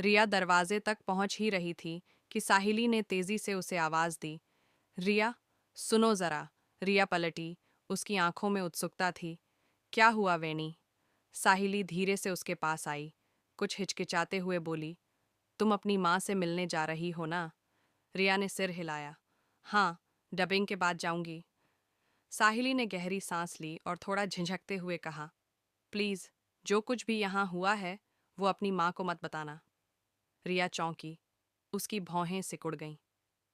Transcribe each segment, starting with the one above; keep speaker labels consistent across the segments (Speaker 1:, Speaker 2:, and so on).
Speaker 1: रिया दरवाजे तक पहुंच ही रही थी कि साहिली ने तेजी से उसे आवाज दी। रिया, सुनो जरा। रिया पलटी। उसकी आंखों में उत्सुकता थी। क्या हुआ वेणी? साहिली धीरे से उसके पास आई। कुछ हिचकिचाते हुए बोली, तुम अपनी माँ से मिलने जा रही हो ना? रिया ने सिर हिलाया। हाँ, डबिंग के बाद जाऊंगी। साहिली ने गहरी सांस ली और थोड़ा झिझकते हुए कहा, प्लीज, जो कुछ भी यहाँ हुआ है वो अपनी माँ को मत बताना। रिया चौंकी। उसकी भौहें सिकुड़ गईं।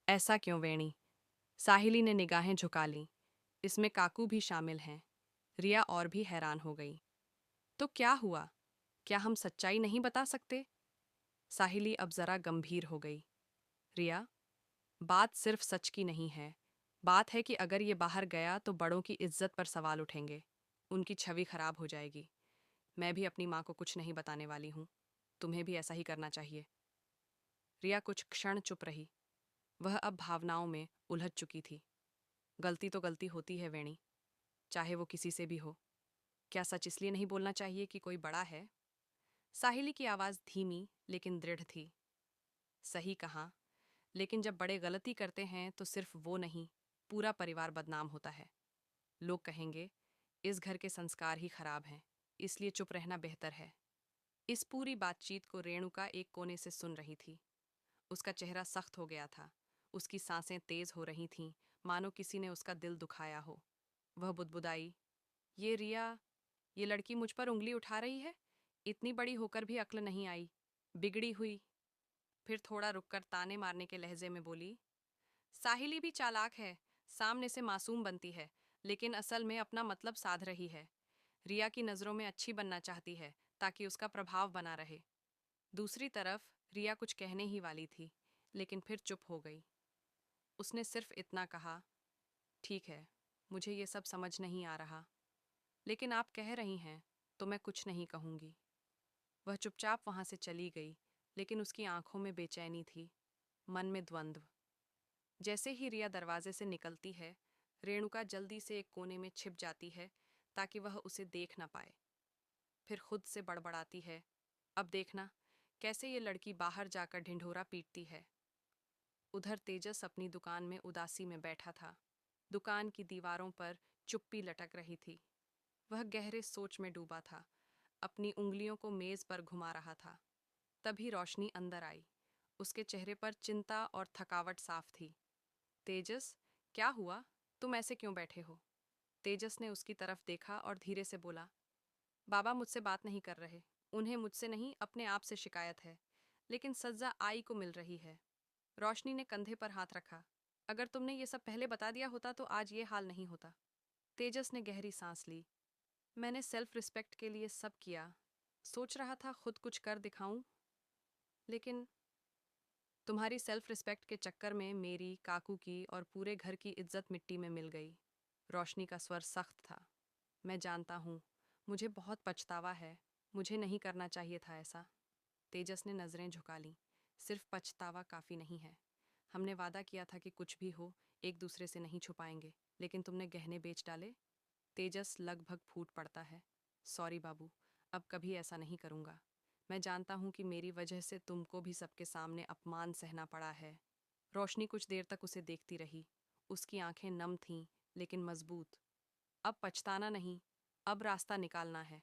Speaker 1: ऐसा क्यों वेणी? साहिली ने निगाहें झुका लीं। इसमें काकू भी शामिल हैं। रिया और भी हैरान हो गई। तो क्या हुआ? क्या हम सच्चाई नहीं बता सकते? साहिली अब जरा गंभीर हो गई। रिया, बात सिर्फ सच की नहीं है। बात है कि अगर ये बाहर गया तो बड़ों की इज्जत पर सवाल उठेंगे। उनकी छवि खराब हो जाएगी। मैं भी अपनी माँ को कुछ नहीं बताने वाली हूँ। तुम्हें भी ऐसा ही करना चाहिए। रिया कुछ क्षण चुप रही। वह अब भावनाओं में उलझ चुकी थी। गलती तो गलती होती है वेणी, चाहे वो किसी से भी हो। क्या सच इसलिए नहीं बोलना चाहिए कि कोई बड़ा है? साहिली की आवाज धीमी लेकिन दृढ़ थी। सही कहा, लेकिन जब बड़े गलती करते हैं तो सिर्फ वो नहीं, पूरा परिवार बदनाम होता है। लोग कहेंगे, इस घर के संस्कार ही खराब हैं, इसलिए चुप रहना बेहतर है। इस पूरी बातचीत को रेणुका एक कोने से सुन रही थी। उसका चेहरा सख्त हो गया था। उसकी सांसें तेज हो रही थीं, मानो किसी ने उसका दिल दुखाया हो। वह बुदबुदाई, ये रिया, ये लड़की मुझ पर उंगली उठा रही है। इतनी बड़ी होकर भी अक्ल नहीं आई। बिगड़ी हुई। फिर थोड़ा रुककर ताने मारने के लहजे में बोली, साहिली भी चालाक है। सामने से मासूम बनती है, लेकिन असल में अपना मतलब साध रही है। रिया की नज़रों में अच्छी बनना चाहती है, ताकि उसका प्रभाव बना रहे। दूसरी तरफ रिया कुछ कहने ही वाली थी, लेकिन फिर चुप हो गई। उसने सिर्फ इतना कहा, ठीक है, मुझे ये सब समझ नहीं आ रहा, लेकिन आप कह रही हैं तो मैं कुछ नहीं कहूंगी। वह चुपचाप वहां से चली गई, लेकिन उसकी आंखों में बेचैनी थी, मन में द्वंद्व। जैसे ही रिया दरवाजे से निकलती है, रेणुका जल्दी से एक कोने में छिप जाती है ताकि वह उसे देख ना पाए। फिर खुद से बड़बड़ाती है, अब देखना कैसे ये लड़की बाहर जाकर ढिंढोरा पीटती है। उधर तेजस अपनी दुकान में उदासी में बैठा था। दुकान की दीवारों पर चुप्पी लटक रही थी। वह गहरे सोच में डूबा था, अपनी उंगलियों को मेज पर घुमा रहा था। तभी रोशनी अंदर आई। उसके चेहरे पर चिंता और थकावट साफ थी। तेजस, क्या हुआ? तुम ऐसे क्यों बैठे हो? तेजस ने उसकी तरफ देखा और धीरे से बोला, बाबा मुझसे बात नहीं कर रहे। उन्हें मुझसे नहीं, अपने आप से शिकायत है। लेकिन सज्जा आई को मिल रही है। रोशनी ने कंधे पर हाथ रखा। अगर तुमने ये सब पहले बता दिया होता तो आज ये हाल नहीं होता। तेजस ने गहरी सांस ली। मैंने सेल्फ रिस्पेक्ट के लिए सब किया। सोच रहा था खुद कुछ कर दिखाऊं, लेकिन तुम्हारी सेल्फ रिस्पेक्ट के चक्कर में मेरी, काकू की और पूरे घर की इज्जत मिट्टी में मिल गई। रोशनी का स्वर सख्त था। मैं जानता हूँ, मुझे बहुत पछतावा है। मुझे नहीं करना चाहिए था ऐसा। तेजस ने नजरें झुका लीं। सिर्फ पछतावा काफी नहीं है। हमने वादा किया था कि कुछ भी हो एक दूसरे से नहीं छुपाएंगे, लेकिन तुमने गहने बेच डाले। तेजस लगभग फूट पड़ता है। सॉरी बाबू, अब कभी ऐसा नहीं करूंगा। मैं जानता हूं कि मेरी वजह से तुमको भी सबके सामने अपमान सहना पड़ा है। रोशनी कुछ देर तक उसे देखती रही। उसकी आंखें नम थीं, लेकिन मजबूत। अब पछताना नहीं, अब रास्ता निकालना है।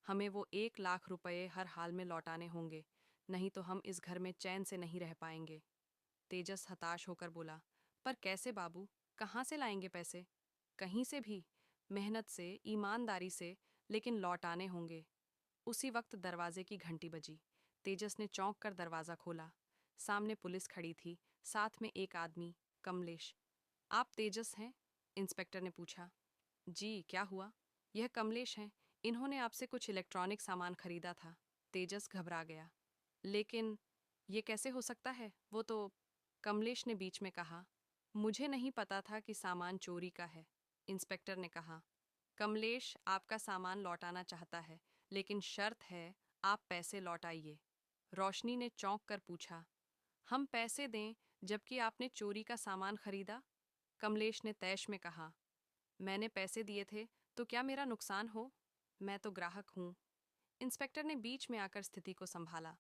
Speaker 1: हमें वो 1 लाख रुपए हर हाल में लौटाने होंगे, नहीं तो हम इस घर में चैन से नहीं रह पाएंगे। तेजस हताश होकर बोला, पर कैसे बाबू? कहाँ से लाएंगे पैसे? कहीं से भी। मेहनत से, ईमानदारी से, लेकिन लौटाने होंगे। उसी वक्त दरवाजे की घंटी बजी। तेजस ने चौंक कर दरवाजा खोला। सामने पुलिस खड़ी थी, साथ में एक आदमी, कमलेश। आप तेजस हैं? इंस्पेक्टर ने पूछा। जी, क्या हुआ? यह कमलेश हैं। इन्होंने आपसे कुछ इलेक्ट्रॉनिक सामान खरीदा था। तेजस घबरा गया। लेकिन ये कैसे हो सकता है? वो तो, कमलेश ने बीच में कहा, मुझे नहीं पता था कि सामान चोरी का है। इंस्पेक्टर ने कहा, कमलेश आपका सामान लौटाना चाहता है, लेकिन शर्त है आप पैसे लौटाइए। रोशनी ने चौंक कर पूछा, हम पैसे दें जबकि आपने चोरी का सामान खरीदा? कमलेश ने तैश में कहा, मैंने पैसे दिए थे तो क्या मेरा नुकसान हो? मैं तो ग्राहक हूँ। इंस्पेक्टर ने बीच में आकर स्थिति को संभाला।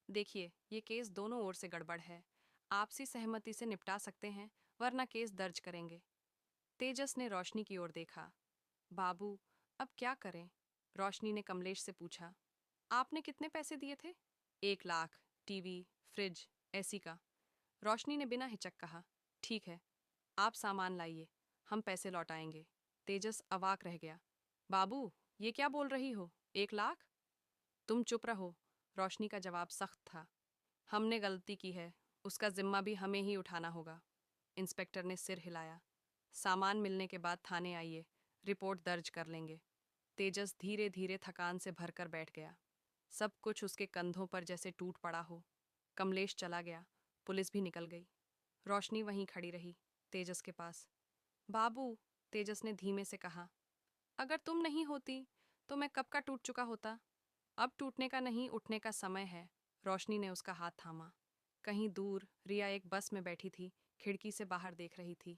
Speaker 1: देखिए, ये केस दोनों ओर से गड़बड़ है। आपसी सहमति से निपटा सकते हैं, वरना केस दर्ज करेंगे। तेजस ने रोशनी की ओर देखा। बाबू, अब क्या करें? रोशनी ने कमलेश से पूछा। आपने कितने पैसे दिए थे? 1 लाख, टीवी, फ्रिज, एसी का। रोशनी ने बिना हिचक कहा। ठीक है, आप सामान लाइए, हम पैसे लौटाएंगे। तेजस अवाक रह गया। बाबू, ये क्या बोल रही हो? 1 लाख? तुम चुप रहो। रोशनी का जवाब सख्त था। हमने गलती की है, उसका जिम्मा भी हमें ही उठाना होगा। इंस्पेक्टर ने सिर हिलाया। सामान मिलने के बाद थाने आइए, रिपोर्ट दर्ज कर लेंगे। तेजस धीरे धीरे थकान से भरकर बैठ गया। सब कुछ उसके कंधों पर जैसे टूट पड़ा हो। कमलेश चला गया, पुलिस भी निकल गई। रोशनी वहीं खड़ी रही, तेजस के पास। बाबू, तेजस ने धीमे से कहा, अगर तुम नहीं होती तो मैं कब का टूट चुका होता। अब टूटने का नहीं, उठने का समय है। रोशनी ने उसका हाथ थामा। कहीं दूर रिया एक बस में बैठी थी, खिड़की से बाहर देख रही थी।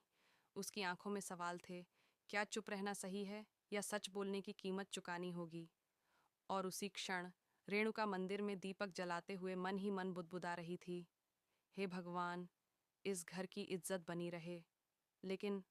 Speaker 1: उसकी आंखों में सवाल थे, क्या चुप रहना सही है या सच बोलने की कीमत चुकानी होगी। और उसी क्षण रेणुका मंदिर में दीपक जलाते हुए मन ही मन बुदबुदा रही थी, हे भगवान, इस घर की इज्जत बनी रहे। लेकिन